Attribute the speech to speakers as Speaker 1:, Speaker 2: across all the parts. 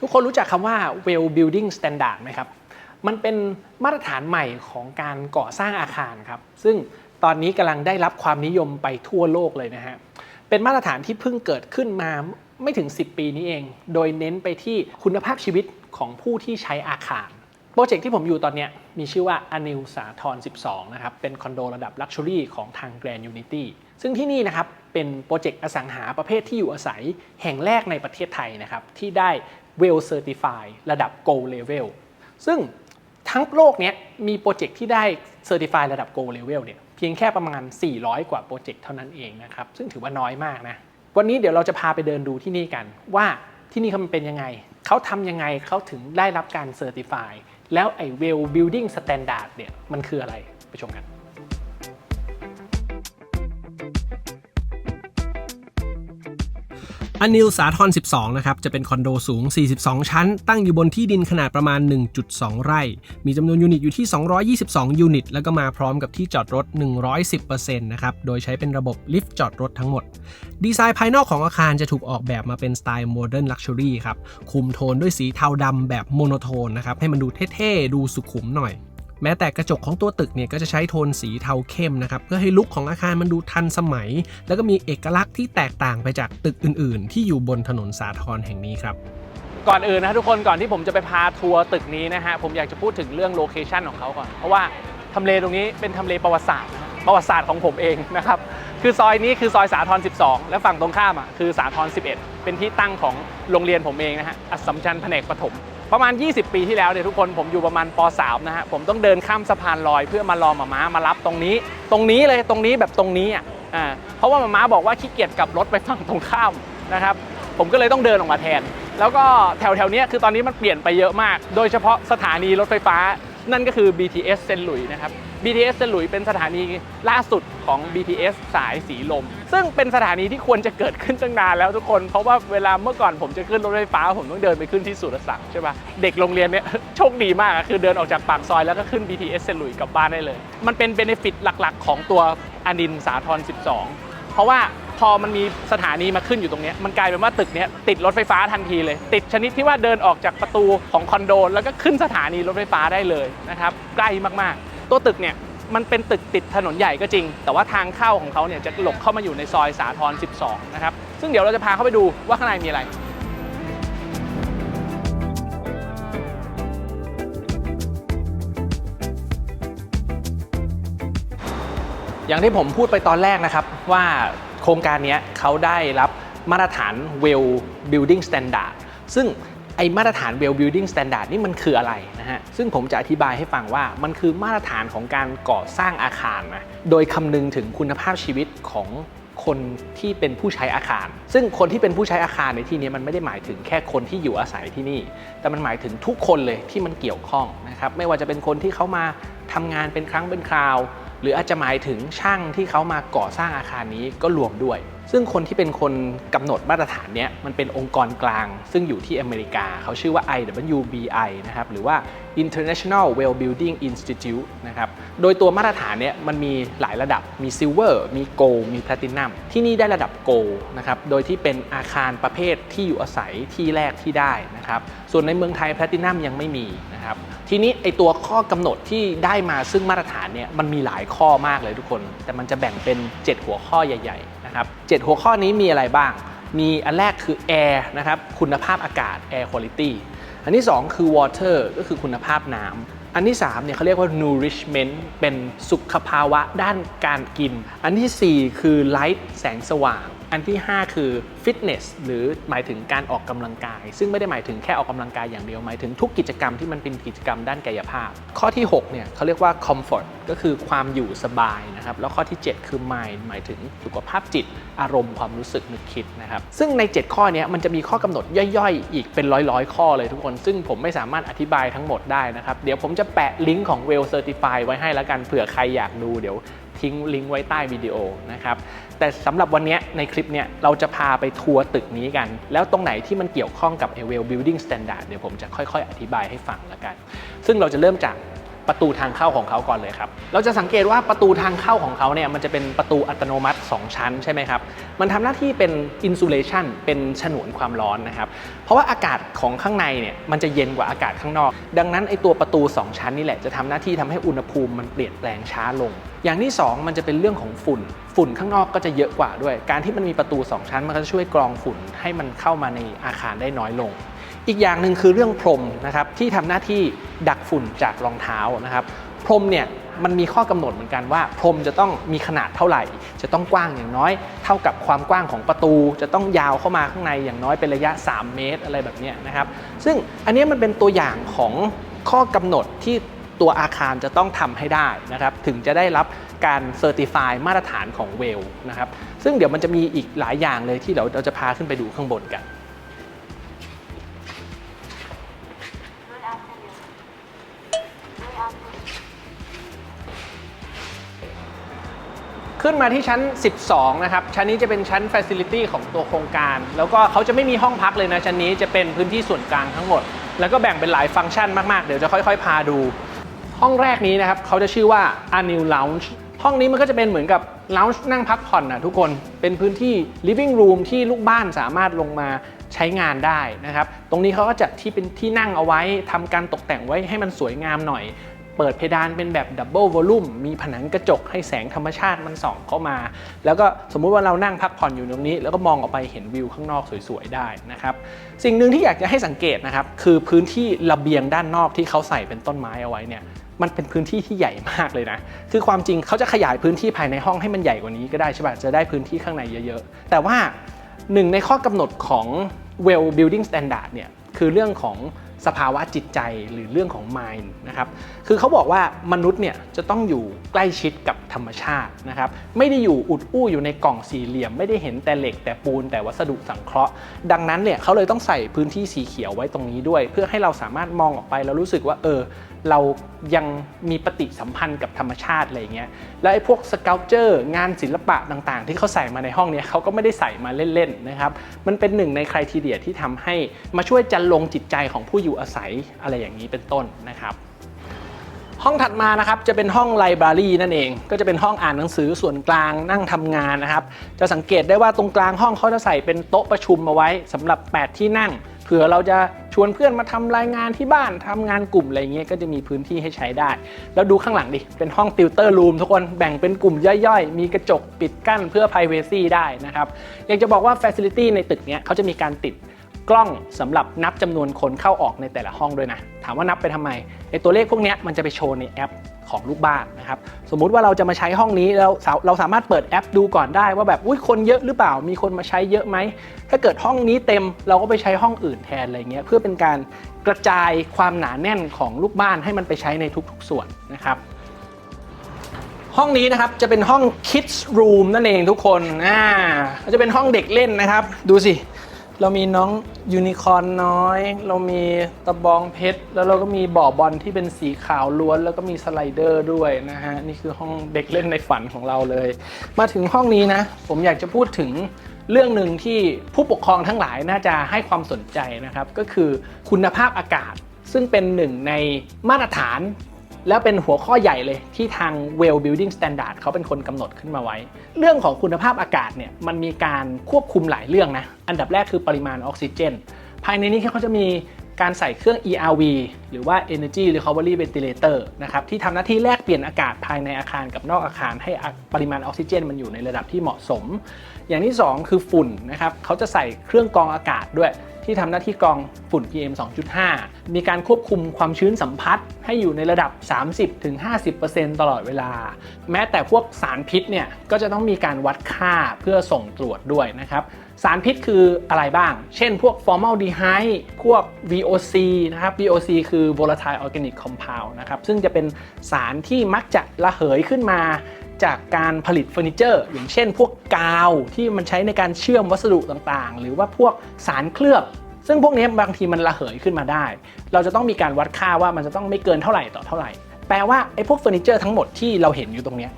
Speaker 1: ทุกคนรู้จักคำว่า Well Building Standard ไหมครับมันเป็นมาตรฐานใหม่ของการก่อสร้างอาคารครับซึ่งตอนนี้กำลังได้รับความนิยมไปทั่วโลกเลยนะฮะเป็นมาตรฐานที่เพิ่งเกิดขึ้นมาไม่ถึง10 ปีนี้เองโดยเน้นไปที่คุณภาพชีวิตของผู้ที่ใช้อาคารโปรเจกต์ที่ผมอยู่ตอนนี้มีชื่อว่าอนิลสาทร12นะครับเป็นคอนโดระดับลักชัวรี่ของทาง Grand Unity ซึ่งที่นี่นะครับเป็นโปรเจกต์อสังหาประเภทที่อยู่อาศัยแห่งแรกในประเทศไทยนะครับที่ได้ Well Certified ระดับ Gold Level ซึ่งทั้งโลกนี้มีโปรเจกต์ที่ได้ Certified ระดับ Gold Level เนี่ยเพียงแค่ประมาณ400 กว่าโปรเจกต์เท่านั้นเองนะครับซึ่งถือว่าน้อยมากนะวันนี้เดี๋ยวเราจะพาไปเดินดูที่นี่กันว่าที่นี่เขาเป็นยังไงเขาทำยังไงเขาถึงได้รับการ Certify แล้วไอ้ Well Building Standard เนี่ยมันคืออะไรไปชมกัน
Speaker 2: อนิลสาทร12นะครับจะเป็นคอนโดสูง42ชั้นตั้งอยู่บนที่ดินขนาดประมาณ 1.2 ไร่มีจำนวนยูนิตอยู่ที่222ยูนิตแล้วก็มาพร้อมกับที่จอดรถ 110% นะครับโดยใช้เป็นระบบลิฟต์จอดรถทั้งหมดดีไซน์ภายนอกของอาคารจะถูกออกแบบมาเป็นสไตล์โมเดิร์นลักชัวรี่ครับคุมโทนด้วยสีเทาดำแบบโมโนโทนนะครับให้มันดูเท่ๆดูสุขุมหน่อยแม้แต่กระจกของตัวตึกเนี่ยก็จะใช้โทนสีเทาเข้มนะครับเพื่อให้ลุคของอาคารมันดูทันสมัยแล้วก็มีเอกลักษณ์ที่แตกต่างไปจากตึกอื่นๆที่อยู่บนถนนสาทรแห่งนี้ครับ
Speaker 1: ก่อนอื่นนะทุกคนก่อนที่ผมจะไปพาทัวร์ตึกนี้นะฮะผมอยากจะพูดถึงเรื่องโลเคชันของเขาก่อนเพราะว่าทำเลตรงนี้เป็นทำเลประวัติศาสตร์ประวัติศาสตร์ของผมเองนะครับคือซอยนี้คือซอยสาทร12และฝั่งตรงข้ามคือสาทร11เป็นที่ตั้งของโรงเรียนผมเองนะฮะอัสสัมชัญแผนกประถมประมาณ20 ปีที่แล้วเนี่ยทุกคนผมอยู่ประมาณป.3 นะฮะผมต้องเดินข้ามสะพานลอยเพื่อมารอหม่าม้ามารับตรงนี้เลยตรงนี้แบบตรงนี้เพราะว่าหม่าม้าบอกว่าขี้เกียจกลับรถไปฝั่งตรงข้ามนะครับผมก็เลยต้องเดินออกมาแทนแล้วก็แถวๆนี้คือตอนนี้มันเปลี่ยนไปเยอะมากโดยเฉพาะสถานีรถไฟฟ้านั่นก็คือ BTS เซนต์หลุยส์นะครับ BTS เซนต์หลุยส์เป็นสถานีล่าสุดของ BTS สายสีลมซึ่งเป็นสถานีที่ควรจะเกิดขึ้นตั้งนานแล้วทุกคนเพราะว่าเวลาเมื่อก่อนผมจะขึ้นรถไฟฟ้าผมต้องเดินไปขึ้นที่สุรศักดิ์ใช่ป่ะเด็กโรงเรียนเนี่ยโชคดีมากคือเดินออกจากปากซอยแล้วก็ขึ้น BTS เซนต์หลุยส์กลับบ้านได้เลยมันเป็นเบเนฟิตหลักๆของตัวอนิลสาทร12เพราะว่าพอมันมีสถานีมาขึ้นอยู่ตรงนี้มันกลายเป็นว่าตึกนี้ติดรถไฟฟ้าทันทีเลยติดชนิดที่ว่าเดินออกจากประตูของคอนโดแล้วก็ขึ้นสถานีรถไฟฟ้าได้เลยนะครับใกล้มากๆตัวตึกเนี่ยมันเป็นตึกติดถนนใหญ่ก็จริงแต่ว่าทางเข้าของเขาเนี่ยจะหลบเข้ามาอยู่ในซอยสาทร12นะครับซึ่งเดี๋ยวเราจะพาเข้าไปดูว่าข้างในมีอะไรอย่างที่ผมพูดไปตอนแรกนะครับว่าโครงการนี้เขาได้รับมาตรฐาน Well Building Standard ซึ่งไอมาตรฐาน Well Building Standard นี่มันคืออะไรนะฮะซึ่งผมจะอธิบายให้ฟังว่ามันคือมาตรฐานของการก่อสร้างอาคารนะโดยคำนึงถึงคุณภาพชีวิตของคนที่เป็นผู้ใช้อาคารซึ่งคนที่เป็นผู้ใช้อาคารในที่นี้มันไม่ได้หมายถึงแค่คนที่อยู่อาศัยที่นี่แต่มันหมายถึงทุกคนเลยที่มันเกี่ยวข้องนะครับไม่ว่าจะเป็นคนที่เขามาทำงานเป็นครั้งเป็นคราวหรืออาจจะหมายถึงช่างที่เขามาก่อสร้างอาคารนี้ก็รวมด้วยซึ่งคนที่เป็นคนกำหนดมาตรฐานนี้มันเป็นองค์กรกลางซึ่งอยู่ที่อเมริกาเขาชื่อว่า IWBI นะครับหรือว่า International Well Building Institute นะครับโดยตัวมาตรฐานนี้มันมีหลายระดับมี Silver มี Gold มี Platinum ที่นี่ได้ระดับ Gold นะครับโดยที่เป็นอาคารประเภทที่อยู่อาศัยที่แรกที่ได้นะครับส่วนในเมืองไทย Platinum ยังไม่มีนะครับทีนี้ไอตัวข้อกำหนดที่ได้มาซึ่งมาตรฐานเนี่ยมันมีหลายข้อมากเลยทุกคนแต่มันจะแบ่งเป็น7หัวข้อใหญ่ๆนะครับ7หัวข้อนี้มีอะไรบ้างมีอันแรกคือ Air นะครับคุณภาพอากาศ Air Quality อันที่2คือ Water ก็คือคุณภาพน้ำอันที่3เนี่ยเขาเรียกว่า Nourishment เป็นสุขภาวะด้านการกินอันที่4คือ Light แสงสว่างอันที่5คือ Fitness หรือหมายถึงการออกกำลังกายซึ่งไม่ได้หมายถึงแค่ออกกำลังกายอย่างเดียวหมายถึงทุกกิจกรรมที่มันเป็นกิจกรรมด้านกายภาพข้อที่6เนี่ยเขาเรียกว่า Comfort ก็คือความอยู่สบายนะครับแล้วข้อที่7คือ Mind หมายถึงสุขภาพจิตอารมณ์ความรู้สึกนึกคิดนะครับซึ่งใน7ข้อนี้มันจะมีข้อกำหนดย่อยๆอีกเป็นร้อยๆข้อเลยทุกคนซึ่งผมไม่สามารถอธิบายทั้งหมดได้นะครับเดี๋ยวผมจะแปะลิงก์ของ Well Certify ไว้ให้แล้วกันเผื่อใครอยากดูเดี๋ยวทิ้งลิงก์ไว้ใต้วิดีโอนะครับแต่สำหรับวันนี้ในคลิปนี้เราจะพาไปทัวร์ตึกนี้กันแล้วตรงไหนที่มันเกี่ยวข้องกับ Well Building Standard เดี๋ยวผมจะค่อยๆอธิบายให้ฟังแล้วกันซึ่งเราจะเริ่มจาก ประตูทางเข้าของเขาก่อนเลยครับเราจะสังเกตว่าประตูทางเข้าของเขาเนี่ยมันจะเป็นประตูอัตโนมัติ2ชั้นใช่ไหมครับมันทำหน้าที่เป็นอินซูเลชันเป็นฉนวนความร้อนนะครับเพราะว่าอากาศของข้างในเนี่ยมันจะเย็นกว่าอากาศข้างนอกดังนั้นไอตัวประตู2ชั้นนี่แหละจะทำหน้าที่ทำให้อุณหภูมิมันเปลี่ยนแปลงช้าลงอย่างที่2มันจะเป็นเรื่องของฝุ่นข้างนอกก็จะเยอะกว่าด้วยการที่มันมีประตู2ชั้นมันก็จะช่วยกรองฝุ่นให้มันเข้ามาในอาคารได้น้อยลงอีกอย่างหนึ่งคือเรื่องพรมนะครับที่ทำหน้าที่ดักฝุ่นจากรองเท้านะครับพรมเนี่ยมันมีข้อกำหนดเหมือนกันว่าพรมจะต้องมีขนาดเท่าไหร่จะต้องกว้างอย่างน้อยเท่ากับความกว้างของประตูจะต้องยาวเข้ามาข้างในอย่างน้อยเป็นระยะ3เมตรอะไรแบบนี้นะครับซึ่งอันนี้มันเป็นตัวอย่างของข้อกำหนดที่ตัวอาคารจะต้องทำให้ได้นะครับถึงจะได้รับการเซอร์ติฟายมาตรฐานของเวลนะครับซึ่งเดี๋ยวมันจะมีอีกหลายอย่างเลยที่เราจะพาขึ้นไปดูข้างบนกันขึ้นมาที่ชั้น12นะครับชั้นนี้จะเป็นชั้น Facility ของตัวโครงการแล้วก็เขาจะไม่มีห้องพักเลยนะชั้นนี้จะเป็นพื้นที่ส่วนกลางทั้งหมดแล้วก็แบ่งเป็นหลายฟังก์ชันมากๆเดี๋ยวจะค่อยๆพาดูห้องแรกนี้นะครับเขาจะชื่อว่า Anil Lounge ห้องนี้มันก็จะเป็นเหมือนกับ lounge นั่งพักผ่อนนะทุกคนเป็นพื้นที่ living room ที่ลูกบ้านสามารถลงมาใช้งานได้นะครับตรงนี้เขาก็จัดที่เป็นที่นั่งเอาไว้ทำการตกแต่งไว้ให้มันสวยงามหน่อยเปิดเพดานเป็นแบบดับเบิลวอลลุ่มมีผนังกระจกให้แสงธรรมชาติมันส่องเข้ามาแล้วก็สมมุติว่าเรานั่งพักผ่อนอยู่ตรงนี้แล้วก็มองออกไปเห็นวิวข้างนอกสวยๆได้นะครับสิ่งหนึ่งที่อยากจะให้สังเกตนะครับคือพื้นที่ระเบียงด้านนอกที่เขาใส่เป็นต้นไม้เอาไว้เนี่ยมันเป็นพื้นที่ที่ใหญ่มากเลยนะคือความจริงเขาจะขยายพื้นที่ภายในห้องให้มันใหญ่กว่านี้ก็ได้ใช่ป่ะจะได้พื้นที่ข้างในเยอะๆแต่ว่าหนึ่งในข้อกำหนดของ Well Building Standard เนี่ยคือเรื่องของสภาวะจิตใจหรือเรื่องของ mind นะครับคือเขาบอกว่ามนุษย์เนี่ยจะต้องอยู่ใกล้ชิดกับธรรมชาตินะครับไม่ได้อยู่อุดอู้อยู่ในกล่องสี่เหลี่ยมไม่ได้เห็นแต่เหล็กแต่ปูนแต่วัสดุสังเคราะห์ดังนั้นเนี่ยเขาเลยต้องใส่พื้นที่สีเขียวไว้ตรงนี้ด้วยเพื่อให้เราสามารถมองออกไปแล้วรู้สึกว่าเรายังมีปฏิสัมพันธ์กับธรรมชาติอะไรเงี้ยแล้วไอ้พวกสเกลเจอร์งานศิลปะต่างๆที่เขาใส่มาในห้องนี้เขาก็ไม่ได้ใส่มาเล่นๆนะครับมันเป็นหนึ่งในไครทีเรียที่ทำให้มาช่วยจันลงจิตใจของผู้อยู่อาศัยอะไรอย่างนี้เป็นต้นนะครับห้องถัดมานะครับจะเป็นห้องไลบรารีนั่นเองก็จะเป็นห้องอ่านหนังสือส่วนกลางนั่งทำงานนะครับจะสังเกตได้ว่าตรงกลางห้องเขาจะใส่เป็นโต๊ะประชุมเอาไว้สำหรับ8ที่นั่งเผื่อเราจะชวนเพื่อนมาทำรายงานที่บ้านทำงานกลุ่มอะไรเงี้ยก็จะมีพื้นที่ให้ใช้ได้แล้วดูข้างหลังดิเป็นห้องติวเตอร์รูมทุกคนแบ่งเป็นกลุ่มย่อยๆมีกระจกปิดกั้นเพื่อ privacy ได้นะครับอยากจะบอกว่า facility ในตึกเนี้ยเขาจะมีการติดกล้องสำหรับนับจำนวนคนเข้าออกในแต่ละห้องด้วยนะถามว่านับไปทำไมไอ้ตัวเลขพวกนี้มันจะไปโชว์ในแอปของลูกบ้านนะครับสมมุติว่าเราจะมาใช้ห้องนี้แล้วเราสามารถเปิดแอปดูก่อนได้ว่าแบบคนเยอะหรือเปล่ามีคนมาใช้เยอะไหมถ้าเกิดห้องนี้เต็มเราก็ไปใช้ห้องอื่นแทนอะไรเงี้ยเพื่อเป็นการกระจายความหนาแน่นของลูกบ้านให้มันไปใช้ในทุกๆส่วนนะครับห้องนี้นะครับจะเป็นห้อง Kids Room นั่นเองทุกคนก็จะเป็นห้องเด็กเล่นนะครับดูสิเรามีน้องยูนิคอร์นน้อยเรามีตะบองเพชรแล้วเราก็มีบ่อบอลที่เป็นสีขาวล้วนแล้วก็มีสไลเดอร์ด้วยนะฮะนี่คือห้องเด็กเล่นในฝันของเราเลยมาถึงห้องนี้นะผมอยากจะพูดถึงเรื่องหนึ่งที่ผู้ปกครองทั้งหลายน่าจะให้ความสนใจนะครับก็คือคุณภาพอากาศซึ่งเป็นหนึ่งในมาตรฐานแล้วเป็นหัวข้อใหญ่เลยที่ทาง Well Building Standard เขาเป็นคนกำหนดขึ้นมาไว้เรื่องของคุณภาพอากาศเนี่ยมันมีการควบคุมหลายเรื่องนะอันดับแรกคือปริมาณออกซิเจนภายในนี้เขาจะมีการใส่เครื่อง ERV หรือว่า Energy Recovery Ventilator นะครับที่ทำหน้าที่แลกเปลี่ยนอากาศภายในอาคารกับนอกอาคารให้ปริมาณออกซิเจนมันอยู่ในระดับที่เหมาะสมอย่างที่2คือฝุ่นนะครับเขาจะใส่เครื่องกรองอากาศด้วยที่ทำหน้าที่กรองฝุ่น PM 2.5 มีการควบคุมความชื้นสัมผัสให้อยู่ในระดับ 30-50% ตลอดเวลาแม้แต่พวกสารพิษเนี่ยก็จะต้องมีการวัดค่าเพื่อส่งตรวจด้วยนะครับสารพิษคืออะไรบ้างเช่นพวก formaldehyde พวก VOC นะครับ VOC คือ volatile organic compound นะครับซึ่งจะเป็นสารที่มักจะระเหยขึ้นมาจากการผลิตเฟอร์นิเจอร์อย่างเช่นพวกกาวที่มันใช้ในการเชื่อมวัสดุต่างๆหรือว่าพวกสารเคลือบซึ่งพวกนี้บางทีมันระเหยขึ้นมาได้เราจะต้องมีการวัดค่าว่ามันจะต้องไม่เกินเท่าไหร่ต่อเท่าไหร่แปลว่าไอ้พวกเฟอร์นิเจอร์ทั้งหมดที่เราเห็นอยู่ตรงนี้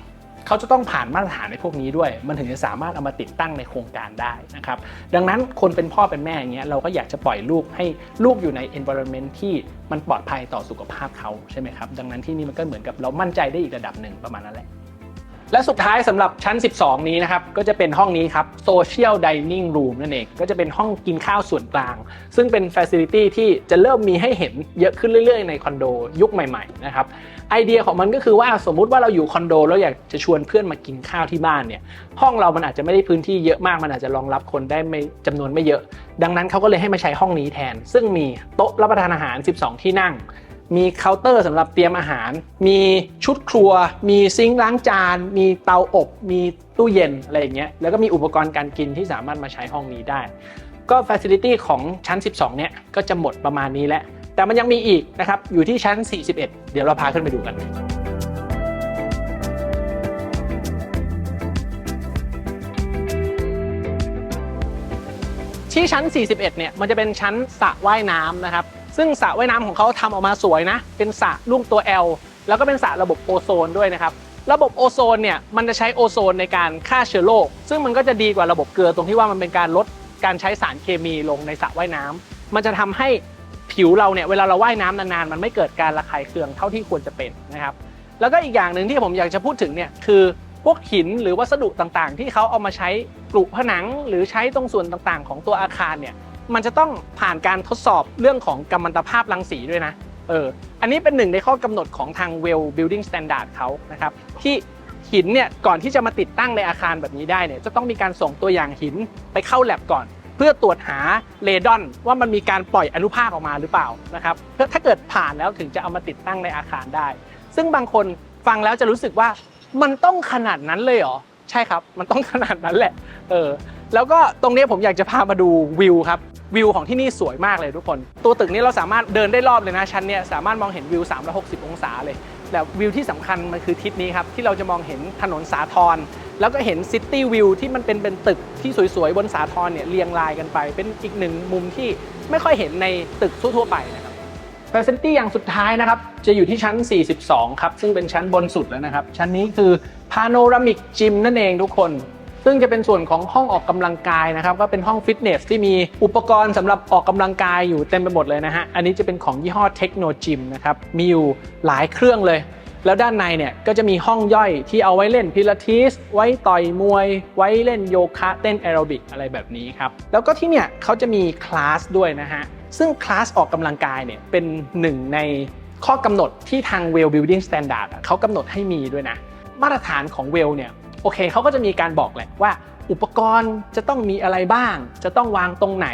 Speaker 1: เขาจะต้องผ่านมาตรฐานในพวกนี้ด้วยมันถึงจะสามารถเอามาติดตั้งในโครงการได้นะครับดังนั้นคนเป็นพ่อเป็นแม่อย่างเงี้ยเราก็อยากจะปล่อยลูกให้ลูกอยู่ใน environment ที่มันปลอดภัยต่อสุขภาพเขาใช่ไหมครับดังนั้นที่นี่มันก็เหมือนกับเรามั่นใจได้อีกระดับหนึ่งประมาณนั้นแหละและสุดท้ายสำหรับชั้น12นี้นะครับก็จะเป็นห้องนี้ครับ Social Dining Room นั่นเองก็จะเป็นห้องกินข้าวส่วนกลางซึ่งเป็น Facility ที่จะเริ่มมีให้เห็นเยอะขึ้นเรื่อยๆในคอนโดยุคใหม่ๆนะครับไอเดียของมันก็คือว่าสมมุติว่าเราอยู่คอนโดแล้วอยากจะชวนเพื่อนมากินข้าวที่บ้านเนี่ยห้องเรามันอาจจะไม่ได้พื้นที่เยอะมากมันอาจจะรองรับคนได้ไม่จำนวนไม่เยอะดังนั้นเขาก็เลยให้มาใช้ห้องนี้แทนซึ่งมีโต๊ะรับประทานอาหาร12ที่นั่งมีเคาน์เตอร์สำหรับเตรียมอาหารมีชุดครัวมีซิงค์ล้างจานมีเตาอบมีตู้เย็นอะไรอย่างเงี้ยแล้วก็มีอุปกรณ์การกินที่สามารถมาใช้ห้องนี้ได้ก็ Facility ของชั้น12เนี่ยก็จะหมดประมาณนี้แล้วแต่มันยังมีอีกนะครับอยู่ที่ชั้น41เดี๋ยวเราพาขึ้นไปดูกันที่ชั้น41เนี่ยมันจะเป็นชั้นสระว่ายน้ำนะครับซึ่งสระว่ายน้ำของเขาทำออกมาสวยนะเป็นสระรูปตัว L แล้วก็เป็นสระระบบโอโซนด้วยนะครับระบบโอโซนเนี่ยมันจะใช้โอโซนในการฆ่าเชื้อโรคซึ่งมันก็จะดีกว่าระบบเกลือตรงที่ว่ามันเป็นการลดการใช้สารเคมีลงในสระว่ายน้ำมันจะทำให้ผิวเราเนี่ยเวลาเราว่ายน้ำนานๆมันไม่เกิดการระคายเคืองเท่าที่ควรจะเป็นนะครับแล้วก็อีกอย่างหนึ่งที่ผมอยากจะพูดถึงเนี่ยคือพวกหินหรือวัสดุต่างๆที่เขาเอามาใช้ปลูกผนังหรือใช้ตรงส่วนต่างๆของตัวอาคารเนี่ยมันจะต้องผ่านการทดสอบเรื่องของกัมมันตภาพรังสีด้วยนะอันนี้เป็นหนึ่งในข้อกำหนดของทาง Well Building Standard เขานะครับที่หินเนี่ยก่อนที่จะมาติดตั้งในอาคารแบบนี้ได้เนี่ยจะต้องมีการส่งตัวอย่างหินไปเข้าแลบก่อนเพื่อตรวจหาเรดอนว่ามันมีการปล่อยอนุภาคออกมาหรือเปล่านะครับเพื่อถ้าเกิดผ่านแล้วถึงจะเอามาติดตั้งในอาคารได้ซึ่งบางคนฟังแล้วจะรู้สึกว่ามันต้องขนาดนั้นเลยเหรอใช่ครับมันต้องขนาดนั้นแหละแล้วก็ตรงนี้ผมอยากจะพามาดูวิวครับวิวของที่นี่สวยมากเลยทุกคนตัวตึกนี้เราสามารถเดินได้รอบเลยนะชั้นเนี่ยสามารถมองเห็นวิว360องศาเลยแต่วิวที่สำคัญมันคือทิศนี้ครับที่เราจะมองเห็นถนนสาทรแล้วก็เห็นซิตี้วิวที่มันเป็นตึกที่สวยๆบนสาทรเนี่ยเรียงรายกันไปเป็นอีกหนึ่งมุมที่ไม่ค่อยเห็นในตึกทั่วไปนะครับ Facility อย่างสุดท้ายนะครับจะอยู่ที่ชั้น42ครับซึ่งเป็นชั้นบนสุดแล้วนะครับชั้นนี้คือ Panoramic Gym นั่นเองทุกคนซึ่งจะเป็นส่วนของห้องออกกำลังกายนะครับก็เป็นห้องฟิตเนสที่มีอุปกรณ์สำหรับออกกำลังกายอยู่เต็มไปหมดเลยนะฮะอันนี้จะเป็นของยี่ห้อ Techno Gym นะครับมีอยู่หลายเครื่องเลยแล้วด้านในเนี่ยก็จะมีห้องย่อยที่เอาไว้เล่นพิลาทิสไว้ต่อยมวยไว้เล่นโยคะเต้นแอโรบิกอะไรแบบนี้ครับแล้วก็ที่เนี่ยเขาจะมีคลาสด้วยนะฮะซึ่งคลาสออกกำลังกายเนี่ยเป็นหนึ่งในข้อกำหนดที่ทาง Well Building Standard เขากำหนดให้มีด้วยนะมาตรฐานของ Well เนี่ยโอเคเขาก็จะมีการบอกแหละว่าอุปกรณ์จะต้องมีอะไรบ้างจะต้องวางตรงไหน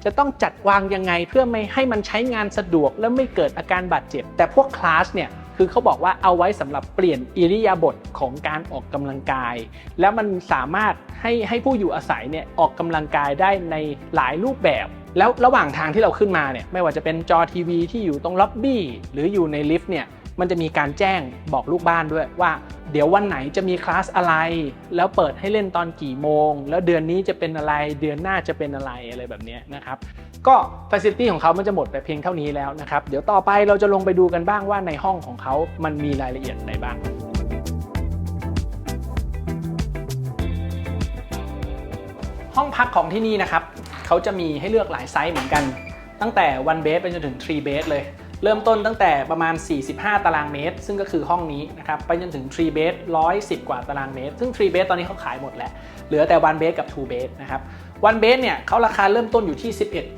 Speaker 1: จะต้องจัดวางยังไงเพื่อไม่ให้มันใช้งานสะดวกและไม่เกิดอาการบาดเจ็บแต่พวกคลาสเนี่ยคือเขาบอกว่าเอาไว้สำหรับเปลี่ยนอิริยาบถของการออกกำลังกายแล้วมันสามารถให้ผู้อยู่อาศัยเนี่ยออกกำลังกายได้ในหลายรูปแบบแล้วระหว่างทางที่เราขึ้นมาเนี่ยไม่ว่าจะเป็นจอทีวีที่อยู่ตรงล็อบบี้หรืออยู่ในลิฟต์เนี่ยมันจะมีการแจ้งบอกลูกบ้านด้วยว่าเดี๋ยววันไหนจะมีคลาสอะไรแล้วเปิดให้เล่นตอนกี่โมงแล้วเดือนนี้จะเป็นอะไรเดือนหน้าจะเป็นอะไรแบบนี้นะครับก็ Facility ของเขามันจะหมดไปเพียงเท่านี้แล้วนะครับเดี๋ยวต่อไปเราจะลงไปดูกันบ้างว่าในห้องของเขามันมีรายละเอียดอะไรบ้างห้องพักของที่นี่นะครับเขาจะมีให้เลือกหลายไซส์เหมือนกันตั้งแต่ 1 bed ไปจนถึง 3 bed เลยเริ่มต้นตั้งแต่ประมาณ45ตารางเมตรซึ่งก็คือห้องนี้นะครับไปจนถึง3 bed 110กว่าตารางเมตรซึ่ง3 bed ตอนนี้เขาขายหมดแล้วเหลือแต่1 bed กับ2 bed นะครับ1 bed เนี่ยเขาราคาเริ่มต้นอยู่ที่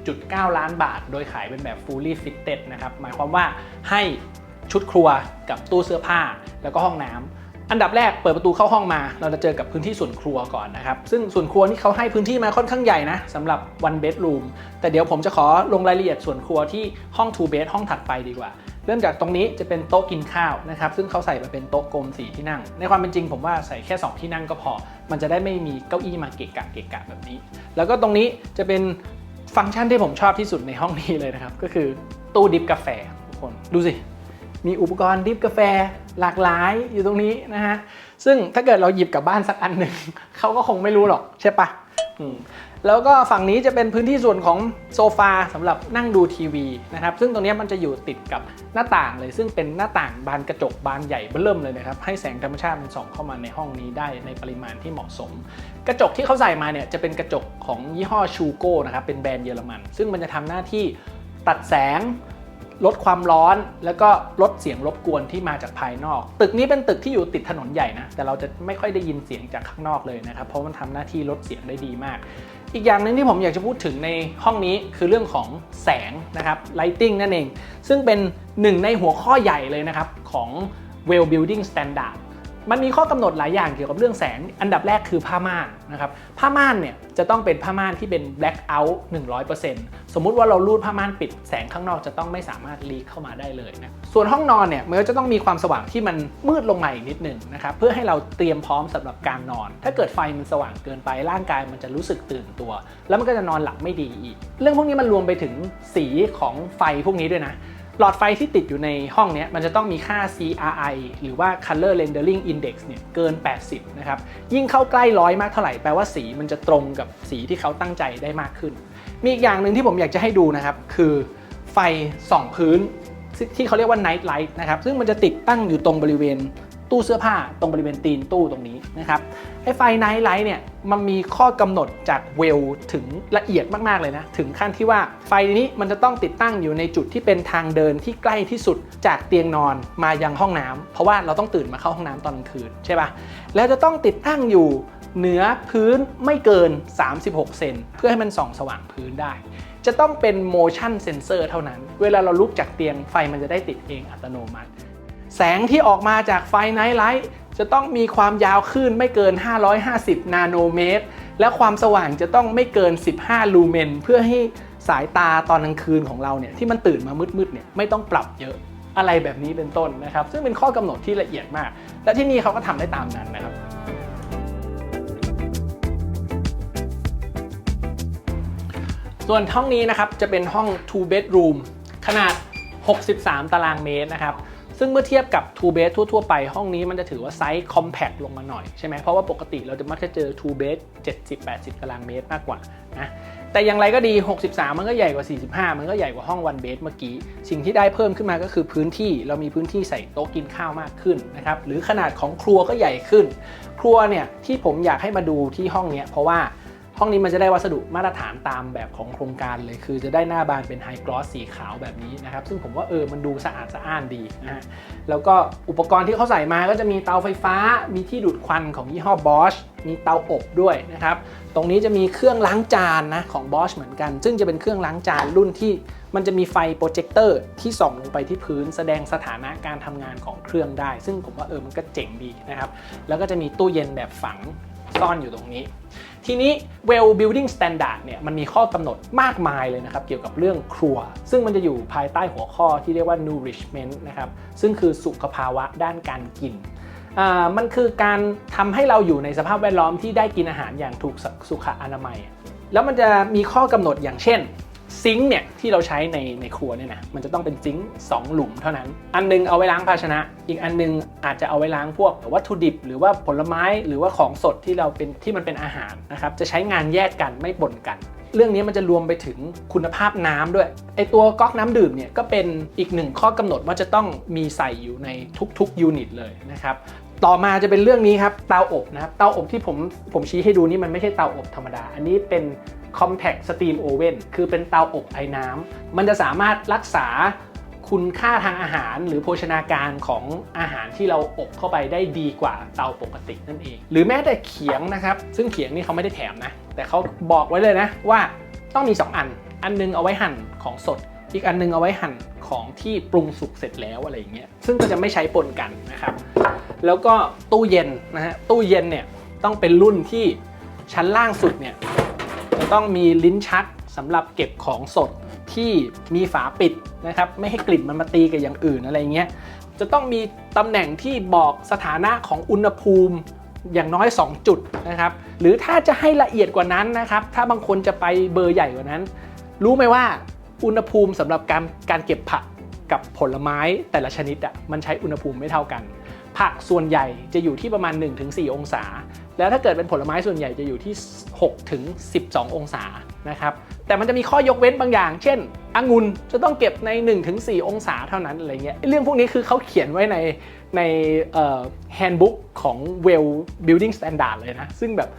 Speaker 1: 11.9 ล้านบาทโดยขายเป็นแบบ fully fitted นะครับหมายความว่าให้ชุดครัวกับตู้เสื้อผ้าแล้วก็ห้องน้ำอันดับแรกเปิดประตูเข้าห้องมาเราจะเจอกับพื้นที่ส่วนครัวก่อนนะครับซึ่งส่วนครัวนี่เขาให้พื้นที่มาค่อนข้างใหญ่นะสำหรับ one bedroom แต่เดี๋ยวผมจะขอลงรายละเอียดส่วนครัวที่ห้อง 2 bed ห้องถัดไปดีกว่าเริ่มจากตรงนี้จะเป็นโต๊ะกินข้าวนะครับซึ่งเขาใส่มาเป็นโต๊ะกลม4ที่นั่งในความเป็นจริงผมว่าใส่แค่2ที่นั่งก็พอมันจะได้ไม่มีเก้าอี้มาเกะกะแบบนี้แล้วก็ตรงนี้จะเป็นฟังก์ชันที่ผมชอบที่สุดในห้องนี้เลยนะครับก็คือตู้ดริปกาแฟทุกคนดูสิมีอุปกรณ์ดริปกาแฟหลากหลายอยู่ตรงนี้นะฮะซึ่งถ้าเกิดเราหยิบกลับบ้านสักอันหนึ่งเขาก็คงไม่รู้หรอกใช่ปะ แล้วก็ฝั่งนี้จะเป็นพื้นที่ส่วนของโซฟาสำหรับนั่งดูทีวีนะครับซึ่งตรงนี้มันจะอยู่ติดกับหน้าต่างเลยซึ่งเป็นหน้าต่างบานกระจกบานใหญ่เบ้อเริ่มเลยนะครับให้แสงธรรมชาติมันส่องเข้ามาในห้องนี้ได้ในปริมาณที่เหมาะสมกระจกที่เขาใส่มาเนี่ยจะเป็นกระจกของยี่ห้อชูโก้นะครับเป็นแบรนด์เยอรมันซึ่งมันจะทำหน้าที่ตัดแสงลดความร้อนแล้วก็ลดเสียงรบกวนที่มาจากภายนอกตึกนี้เป็นตึกที่อยู่ติดถนนใหญ่นะแต่เราจะไม่ค่อยได้ยินเสียงจากข้างนอกเลยนะครับเพราะมันทำหน้าที่ลดเสียงได้ดีมากอีกอย่างหนึ่งที่ผมอยากจะพูดถึงในห้องนี้คือเรื่องของแสงนะครับ lighting นั่นเองซึ่งเป็นหนึ่งในหัวข้อใหญ่เลยนะครับของ well building standardมันมีข้อกำหนดหลายอย่างเกี่ยวกับเรื่องแสงอันดับแรกคือผ้าม่านนะครับผ้าม่านเนี่ยจะต้องเป็นผ้าม่านที่เป็น black out 100% สมมุติว่าเราลูดผ้าม่านปิดแสงข้างนอกจะต้องไม่สามารถลีกเข้ามาได้เลยนะส่วนห้องนอนเนี่ยมันก็จะต้องมีความสว่างที่มันมืดลงมาอีกนิดนึงนะครับเพื่อให้เราเตรียมพร้อมสำหรับการนอนถ้าเกิดไฟมันสว่างเกินไปร่างกายมันจะรู้สึกตื่นตัวแล้วมันก็จะนอนหลับไม่ดีอีกเรื่องพวกนี้มันรวมไปถึงสีของไฟพวกนี้ด้วยนะหลอดไฟที่ติดอยู่ในห้องนี้มันจะต้องมีค่า CRI หรือว่า Color Rendering Index เนี่ยเกิน 80 นะครับยิ่งเข้าใกล้100มากเท่าไหร่แปลว่าสีมันจะตรงกับสีที่เขาตั้งใจได้มากขึ้นมีอีกอย่างหนึ่งที่ผมอยากจะให้ดูนะครับคือไฟส่องพื้นที่เขาเรียกว่า Night Light นะครับซึ่งมันจะติดตั้งอยู่ตรงบริเวณตู้เสื้อผ้าตรงบริเวณตีนตู้ตรงนี้นะครับไอ้ไฟ Night Light เนี่ยมันมีข้อกำหนดจากเวลถึงละเอียดมากๆเลยนะถึงขั้นที่ว่าไฟนี้มันจะต้องติดตั้งอยู่ในจุดที่เป็นทางเดินที่ใกล้ที่สุดจากเตียงนอนมายังห้องน้ำเพราะว่าเราต้องตื่นมาเข้าห้องน้ำตอนกลางคืนใช่ป่ะแล้วจะต้องติดตั้งอยู่เหนือพื้นไม่เกิน36 เซนเพื่อให้มันส่องสว่างพื้นได้จะต้องเป็น motion sensor เท่านั้นเวลาเราลุกจากเตียงไฟมันจะได้ติดเองอัตโนมัติแสงที่ออกมาจากไฟ Night Light จะต้องมีความยาวคลื่นไม่เกิน550นาโนเมตรและความสว่างจะต้องไม่เกิน15ลูเมนเพื่อให้สายตาตอนกลางคืนของเราเนี่ยที่มันตื่นมามืดๆเนี่ยไม่ต้องปรับเยอะอะไรแบบนี้เป็นต้นนะครับซึ่งเป็นข้อกำหนดที่ละเอียดมากและที่นี่เขาก็ทำได้ตามนั้นนะครับส่วนห้องนี้นะครับจะเป็นห้อง two bedroom ขนาด63ตารางเมตรนะครับซึ่งเมื่อเทียบกับ 2 bed ทั่วๆไปห้องนี้มันจะถือว่าไซส์ compact ลงมาหน่อยใช่ไหมเพราะว่าปกติเราจะมักจะเจอ 2 bed 70-80 ตารางเมตรมากกว่านะแต่อย่างไรก็ดี63มันก็ใหญ่กว่า45มันก็ใหญ่กว่าห้อง 1 bed เมื่อกี้สิ่งที่ได้เพิ่มขึ้นมาก็คือพื้นที่เรามีพื้นที่ใส่โต๊ะกินข้าวมากขึ้นนะครับหรือขนาดของครัวก็ใหญ่ขึ้นครัวเนี่ยที่ผมอยากให้มาดูที่ห้องนี้เพราะว่าห้องนี้มันจะได้วัสดุมาตรฐานตามแบบของโครงการเลยคือจะได้หน้าบานเป็นไฮกลอสสีขาวแบบนี้นะครับซึ่งผมว่ามันดูสะอาดสะอ้านดีนะฮะแล้วก็อุปกรณ์ที่เขาใส่มาก็จะมีเตาไฟฟ้ามีที่ดูดควันของยี่ห้อ Bosch มีเตาอบด้วยนะครับตรงนี้จะมีเครื่องล้างจานนะของ Bosch เหมือนกันซึ่งจะเป็นเครื่องล้างจานรุ่นที่มันจะมีไฟโปรเจคเตอร์ที่ส่องลงไปที่พื้นแสดงสถานะการทำงานของเครื่องได้ซึ่งผมว่ามันก็เจ๋งดีนะครับแล้วก็จะมีตู้เย็นแบบฝังซ่อนอยู่ตรงนี้ทีนี้ well building standard เนี่ยมันมีข้อกำหนดมากมายเลยนะครับเกี่ยวกับเรื่องครัวซึ่งมันจะอยู่ภายใต้หัวข้อที่เรียกว่า nourishment นะครับซึ่งคือสุขภาวะด้านการกินมันคือการทำให้เราอยู่ในสภาพแวดล้อมที่ได้กินอาหารอย่างถูกสุขอนามัยแล้วมันจะมีข้อกำหนดอย่างเช่นซิงค์เนี่ยที่เราใช้ในครัวเนี่ยนะมันจะต้องเป็นซิงค์2หลุมเท่านั้นอันนึงเอาไว้ล้างภาชนะอีกอันนึงอาจจะเอาไว้ล้างพวกวัตถุดิบหรือว่าผลไม้หรือว่าของสดที่มันเป็นอาหารนะครับจะใช้งานแยกกันไม่ปนกันเรื่องนี้มันจะรวมไปถึงคุณภาพน้ำด้วยไอตัวก๊อกน้ำดื่มเนี่ยก็เป็นอีกหนึ่งข้อกำหนดว่าจะต้องมีใส่อยู่ในทุกยูนิตเลยนะครับต่อมาจะเป็นเรื่องนี้ครับเตาอบนะครับเตาอบที่ผมชี้ให้ดูนี่มันไม่ใช่เตาอบธรรมดาอันนี้เป็น Compact Steam Oven คือเป็นเตาอบไอ้น้ำมันจะสามารถรักษาคุณค่าทางอาหารหรือโภชนาการของอาหารที่เราอบเข้าไปได้ดีกว่าเตาปกตินั่นเองหรือแม้แต่เขียงนะครับซึ่งเขียงนี่เขาไม่ได้แถมนะแต่เขาบอกไว้เลยนะว่าต้องมี2อันนึงเอาไว้หั่นของสดอีกอันนึงเอาไว้หั่นของที่ปรุงสุกเสร็จแล้วอะไรอย่างเงี้ยซึ่งก็จะไม่ใช้ปนกันนะครับแล้วก็ตู้เย็นนะฮะตู้เย็นเนี่ยต้องเป็นรุ่นที่ชั้นล่างสุดเนี่ยจะต้องมีลิ้นชักสำหรับเก็บของสดที่มีฝาปิดนะครับไม่ให้กลิ่นมันมาตีกับอย่างอื่นอะไรเงี้ยจะต้องมีตำแหน่งที่บอกสถานะของอุณหภูมิอย่างน้อย2จุดนะครับหรือถ้าจะให้ละเอียดกว่านั้นนะครับถ้าบางคนจะไปเบอร์ใหญ่กว่านั้นรู้ไหมว่าอุณหภูมิสำหรับการเก็บผักกับผลไม้แต่ละชนิดมันใช้อุณหภูมิไม่เท่ากันผักส่วนใหญ่จะอยู่ที่ประมาณ 1-4 องศา แล้วถ้าเกิดเป็นผลไม้ส่วนใหญ่จะอยู่ที่6ถึง12องศานะครับแต่มันจะมีข้อยกเว้นบางอย่างเช่นองุ่นจะต้องเก็บใน 1-4 องศาเท่านั้นอะไรเงี้ยเรื่องพวกนี้คือเขาเขียนไว้ในhandbook ของ Well Building Standard เลยนะซึ่งแบบ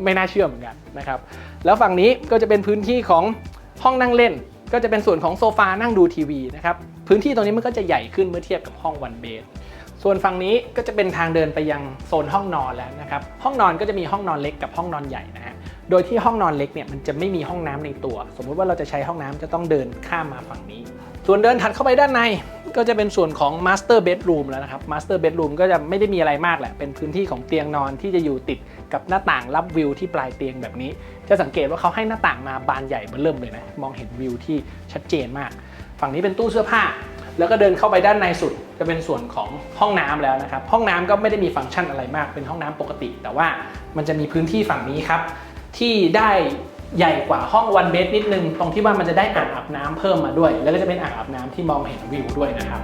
Speaker 1: ไม่น่าเชื่อเหมือนกันนะครับแล้วฝั่งนี้ก็จะเป็นพื้นที่ของห้องนั่งเล่นก็จะเป็นส่วนของโซฟานั่งดูทีวีนะครับพื้นที่ตรงนี้มันก็จะใหญ่ขึ้นเมื่อเทียบกับห้อง1 bed ส่วนฝั่งนี้ก็จะเป็นทางเดินไปยังโซนห้องนอนแล้วนะครับห้องนอนก็จะมีห้องนอนเล็กกับห้องนอนใหญ่นะฮะโดยที่ห้องนอนเล็กเนี่ยมันจะไม่มีห้องน้ำในตัวสมมุติว่าเราจะใช้ห้องน้ำจะต้องเดินข้ามมาฝั่งนี้ส่วนเดินถัดเข้าไปด้านในก็จะเป็นส่วนของ Master Bedroom แล้วนะครับ Master Bedroom ก็จะไม่ได้มีอะไรมากแหละเป็นพื้นที่ของเตียงนอนที่จะอยู่ติดกับหน้าต่างรับวิวที่ปลายเตียงแบบนี้จะสังเกตว่าเขาให้หน้าต่างมาบานใหญ่เบ้อเริ่มเลยนะมองเห็นวิวที่ชัดเจนมากฝั่งนี้เป็นตู้เสื้อผ้าแล้วก็เดินเข้าไปด้านในสุดจะเป็นส่วนของห้องน้ำแล้วนะครับห้องน้ำก็ไม่ได้มีฟังก์ชันอะไรมากเป็นห้องน้ำปกติแต่ว่ามันจะมีพื้นที่ฝั่งนี้ครับที่ได้ใหญ่กว่าห้อง1 bed นิดนึงตรงที่ว่ามันจะได้อ่างอาบน้ำเพิ่มมาด้วยแล้วก็จะเป็นอ่างอาบน้ำที่มองเห็นวิวด้วยนะครับ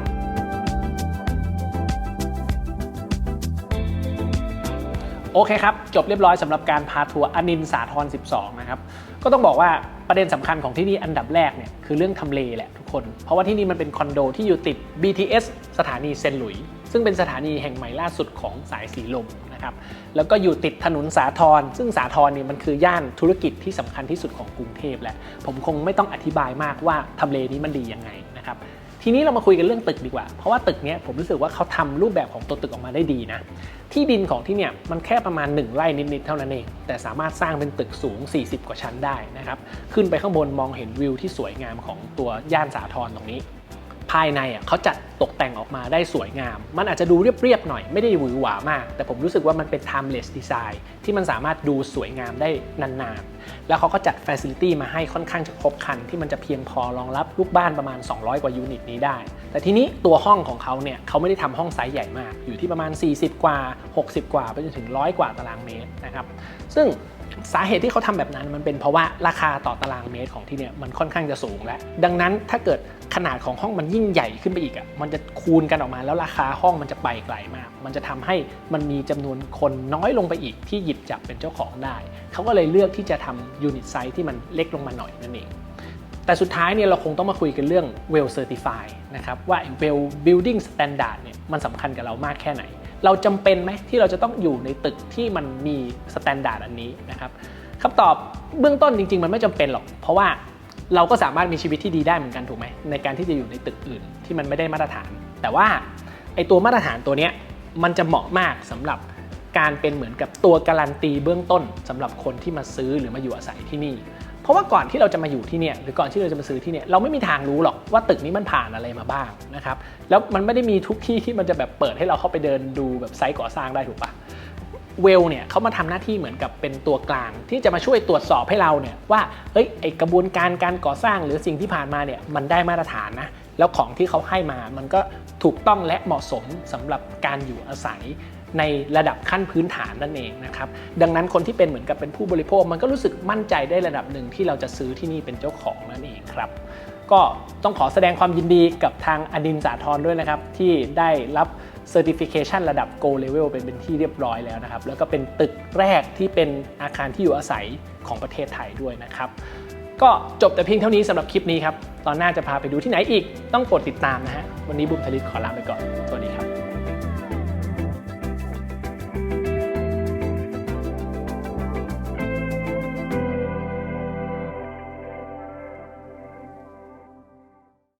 Speaker 1: โอเคครับจบเรียบร้อยสำหรับการพาทัวร์อนินทร์สาทร12นะครับก็ต้องบอกว่าประเด็นสำคัญของที่นี่อันดับแรกเนี่ยคือเรื่องทำเลแหละทุกคนเพราะว่าที่นี่มันเป็นคอนโดที่อยู่ติด BTS สถานีเซนต์หลุยส์ซึ่งเป็นสถานีแห่งใหม่ล่าสุดของสายสีลมนะครับแล้วก็อยู่ติดถนนสาทรซึ่งสาทรเนี่ยมันคือย่านธุรกิจที่สำคัญที่สุดของกรุงเทพแหละผมคงไม่ต้องอธิบายมากว่าทำเลนี้มันดียังไงนะครับทีนี้เรามาคุยกันเรื่องตึกดีกว่าเพราะว่าตึกนี้ผมรู้สึกว่าเขาทำรูปแบบของตัวตึกออกมาได้ดีนะที่ดินของที่เนี่ยมันแค่ประมาณ1 ไร่นิดๆเท่านั้นเองแต่สามารถสร้างเป็นตึกสูง40 กว่าชั้นได้นะครับขึ้นไปข้างบนมองเห็นวิวที่สวยงามของตัวย่านสาทรตรงนี้ภายในเขาจัดตกแต่งออกมาได้สวยงามมันอาจจะดูเรียบๆหน่อยไม่ได้หวือหวามากแต่ผมรู้สึกว่ามันเป็น timeless design ที่มันสามารถดูสวยงามได้นานๆแล้วเขาก็จัด facility มาให้ค่อนข้างจะครบครันที่มันจะเพียงพอรองรับลูกบ้านประมาณ200 กว่ายูนิตนี้ได้แต่ทีนี้ตัวห้องของเขาเนี่ยเขาไม่ได้ทำห้องไซส์ใหญ่มากอยู่ที่ประมาณ40 กว่า60 กว่าไปจนถึง100 กว่าตารางเมตรนะครับซึ่งสาเหตุที่เขาทำแบบนั้นมันเป็นเพราะว่าราคาต่อตารางเมตรของที่เนี่ยมันค่อนข้างจะสูงแล้วดังนั้นถ้าเกิดขนาดของห้องมันยิ่งใหญ่ขึ้นไปอีกมันจะคูณกันออกมาแล้วราคาห้องมันจะไปไกลมากมันจะทำให้มันมีจำนวนคนน้อยลงไปอีกที่หยิบจับเป็นเจ้าของได้เขาก็เลยเลือกที่จะทำยูนิตไซส์ที่มันเล็กลงมาหน่อยนั่นเองแต่สุดท้ายเนี่ยเราคงต้องมาคุยกันเรื่อง Well Certify นะครับว่า Well Building Standard เนี่ยมันสำคัญกับเรามากแค่ไหนเราจำเป็นไหมที่เราจะต้องอยู่ในตึกที่มันมีสแตนดาร์ดอันนี้นะครับคำตอบเบื้องต้นจริงๆมันไม่จำเป็นหรอกเพราะว่าเราก็สามารถมีชีวิตที่ดีได้เหมือนกันถูกไหมในการที่จะอยู่ในตึกอื่นที่มันไม่ได้มาตรฐานแต่ว่าไอตัวมาตรฐานตัวนี้มันจะเหมาะมากสำหรับการเป็นเหมือนกับตัวการันตีเบื้องต้นสำหรับคนที่มาซื้อหรือมาอยู่อาศัยที่นี่เพราะว่าก่อนที่เราจะมาอยู่ที่เนี่ยหรือก่อนที่เราจะมาซื้อที่เนี่ยเราไม่มีทางรู้หรอกว่าตึกนี้มันผ่านอะไรมาบ้างนะครับแล้วมันไม่ได้มีทุกที่ที่มันจะแบบเปิดให้เราเข้าไปเดินดูแบบไซต์ก่อสร้างได้ถูกปะเวลเนี่ยเขามาทำหน้าที่เหมือนกับเป็นตัวกลางที่จะมาช่วยตรวจสอบให้เราเนี่ยว่าไอกระบวนการก่อสร้างหรือสิ่งที่ผ่านมาเนี่ยมันได้มาตรฐานนะแล้วของที่เขาให้มามันก็ถูกต้องและเหมาะสมสำหรับการอยู่อาศัยในระดับขั้นพื้นฐานนั่นเองนะครับดังนั้นคนที่เป็นเหมือนกับเป็นผู้บริโภคมันก็รู้สึกมั่นใจได้ระดับหนึ่งที่เราจะซื้อที่นี่เป็นเจ้าของนั่นเองครับก็ต้องขอแสดงความยินดีกับทางอนินทร์สาทรด้วยนะครับที่ได้รับCertification ระดับ Gold Level เป็นที่เรียบร้อยแล้วนะครับแล้วก็เป็นตึกแรกที่เป็นอาคารที่อยู่อาศัยของประเทศไทยด้วยนะครับก็จบแต่เพียงเท่านี้สำหรับคลิปนี้ครับตอนหน้าจะพาไปดูที่ไหนอีกต้องกดติดตามนะฮะวันนี้บุ๋มธลิตขอลาไปก่อนสวัสดีครับ